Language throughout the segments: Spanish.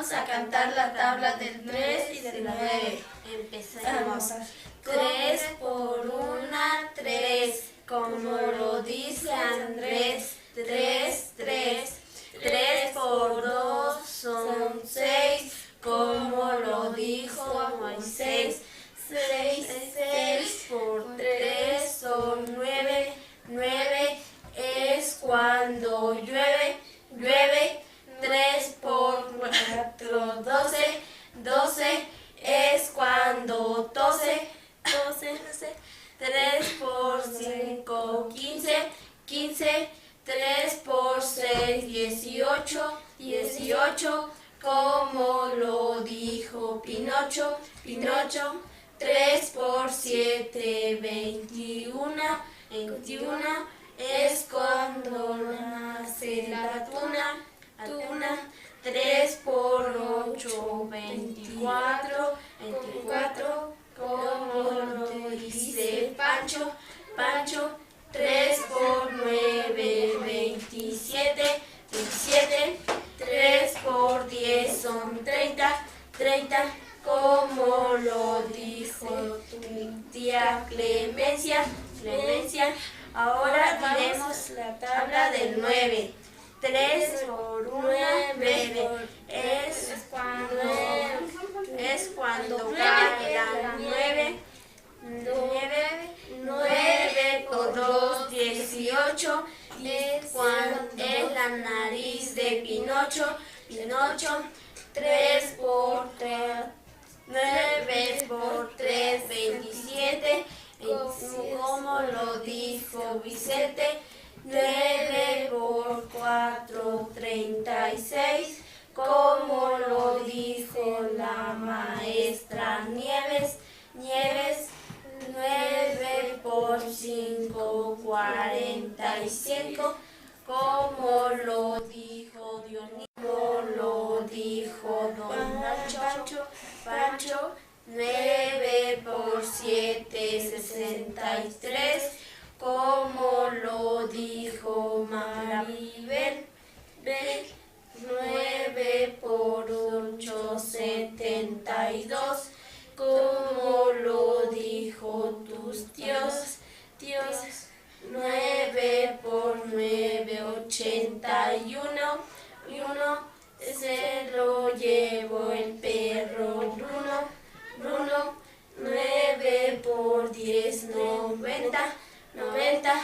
Vamos a cantar la tabla del 3 y del 9. Empecemos. 3 por 1, 3. Como lo dice Andrés. 3, 3. 3 por 2 son 6. Como lo dijo Moisés. 6, 6 por 3 son 9. 9 es cuando llueve. Llueve. 3 por 4, 12. 12 es cuando tose. 12. 3 por 5, 15. 15. 3 por 6, 18. 18. Como lo dijo Pinocho. Pinocho. 3 por 7, 21. 21 es cuando nace la tuna. Tuna. 3 por 8, 24. 24. Como lo dice Pancho. Pancho. 3 por 9, 27. 27. 3 por 10 son 30. 30. Como lo dijo tu tía Clemencia. Clemencia. Ahora diremos la tabla del 9. 3 por 9 es cuando cae la 9. 9 por 2, 18. Es la nariz de Pinocho. Pinocho. 3 por 3. 9 por 3, 27. Como lo dijo Vicente. 9 por 4, 36. Como lo dijo la maestra Nieves. Nieves. 9 por 5, 45. Como lo dijo Dionisio. Como lo dijo don Pancho. Pancho. 9 por 7, 63. Como lo dijo Maribel. 9 por 8, 72. Como lo dijo tus tíos. 9 por 9, 81. Y uno se lo llevó el perro Bruno. Bruno. 9 por 10, 90. 90.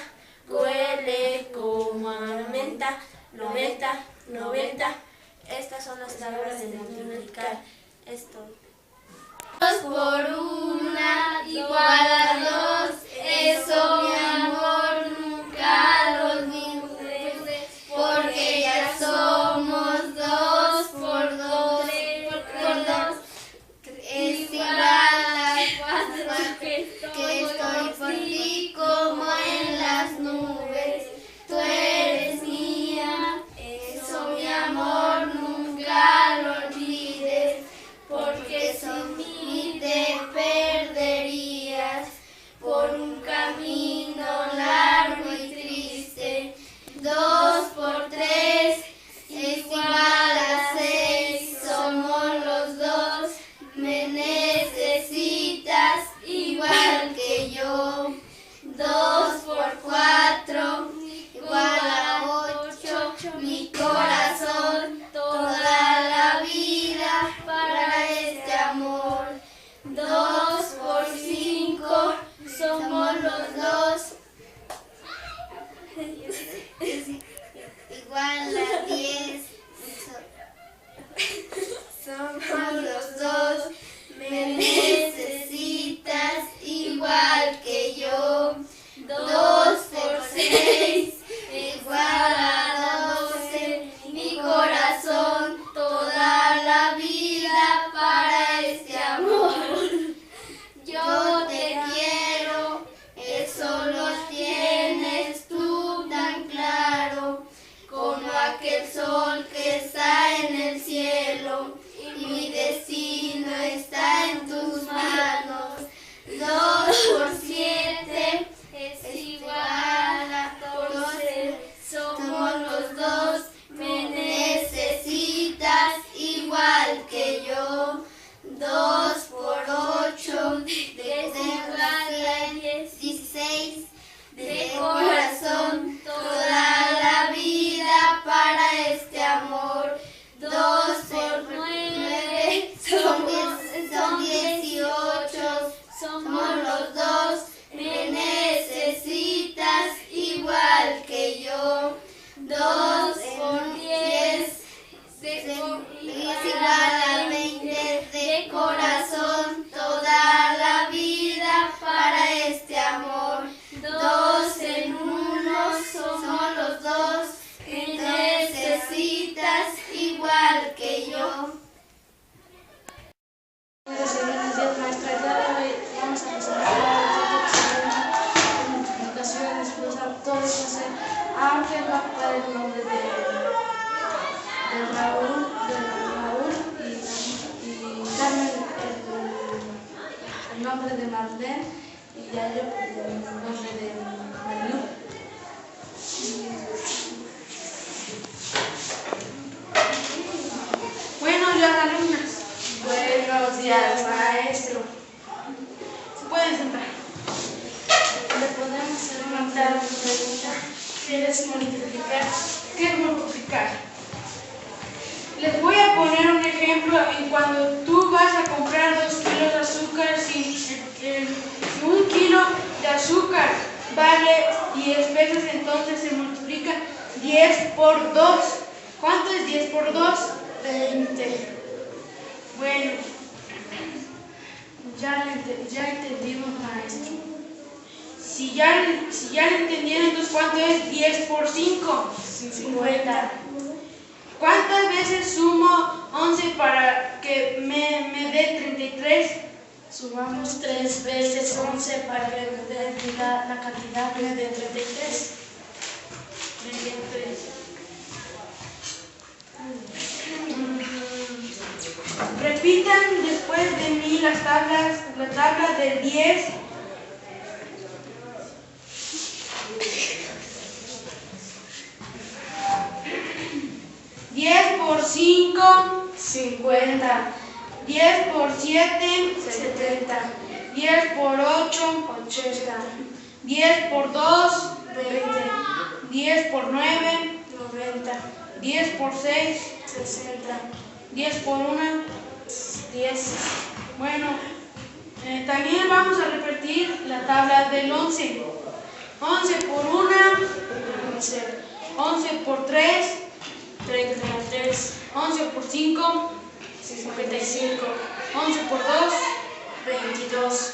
Huele como a menta. 90. 90. Estas son las tablas de multiplicar. Esto. 2 por 1 igual a 2. Eso, mi amor, nunca lo olvides, porque ya somos 2 por 2. Por 2 es igual a 4. Que estoy por ti como en las nubes. Tú eres mía. Eso, mi amor, nunca lo olvides, porque sin mí te perderías por un camino largo y triste. 2 por 3 es igual a 6. Somos los dos. Me necesitas igual que yo. 2 por 4 igual a 8. Mi corazón toda la vida para este amor. 2 por 5 somos los dos. Igual a 10. Somos los dos. Me necesitas igual que yo. 2 por 6 igual a 12. Mi corazón toda la vida para este amor. Yo te quiero, eso lo tienes tú tan claro, como aquel sol que está en el cielo y mi 2 por 8, de 5 a 16, de corazón toda la vida para este amor. 2 por 9 son 18, somos los dos, me necesitas igual que yo. 2 por 10 es igual a 20, de corazón toda la vida para este amor. 2 en 1 somos los dos, me necesitas igual que yo. Buenos días, maestra. El día de hoy vamos a presentar la multiplicación, desglosar todo eso, hacer, aunque va a ocupar el nombre de Raúl y Carmen el nombre de Marlene y ya yo el nombre de Marilú. Bueno, las alumnas. Buenos días, maestro. ¿Se pueden sentar? Le podemos hacer una pregunta. ¿Quieres multiplicar? ¿Qué es multiplicar? Les voy a poner un ejemplo. En cuando tú vas a comprar 2 kilos de azúcar, si 1 kilo de azúcar vale 10 pesos, entonces se multiplica 10 por 2. ¿Cuánto es 10 por 2? 20. Bueno, ya entendimos, maestro. Si ya lo entendieron, entonces ¿cuánto es 10 por 5? 50. ¿Cuántas veces sumo 11 para que me dé 33? Sumamos 3 veces 11 para que me dé la cantidad de 33. 33. Repitan después de mí la tabla del 10. Por 5, 50. 10 por 7, 70. 10 por 8, 80. 10 por 2, 20. 10 por 9, 90. 10 por 6, 60. 10 por 1, 10. Bueno, también vamos a repetir la tabla del 11. 11 por 1, 11. 11 por 3, 33. 11 por 5, 55. 11 por 2, 22.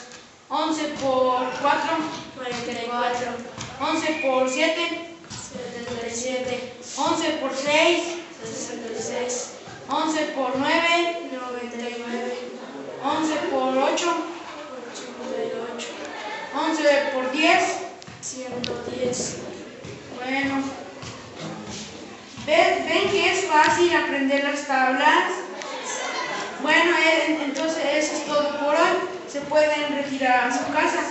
11 por 4, 44. 11 por 7, 77. 11 por 6, 66. 11 por 9, 99. 11 por 8, 88. 11 por 10, 110. Bueno. ¿Ven que es fácil aprender las tablas? Bueno, entonces eso es todo por hoy. Se pueden retirar a su casa.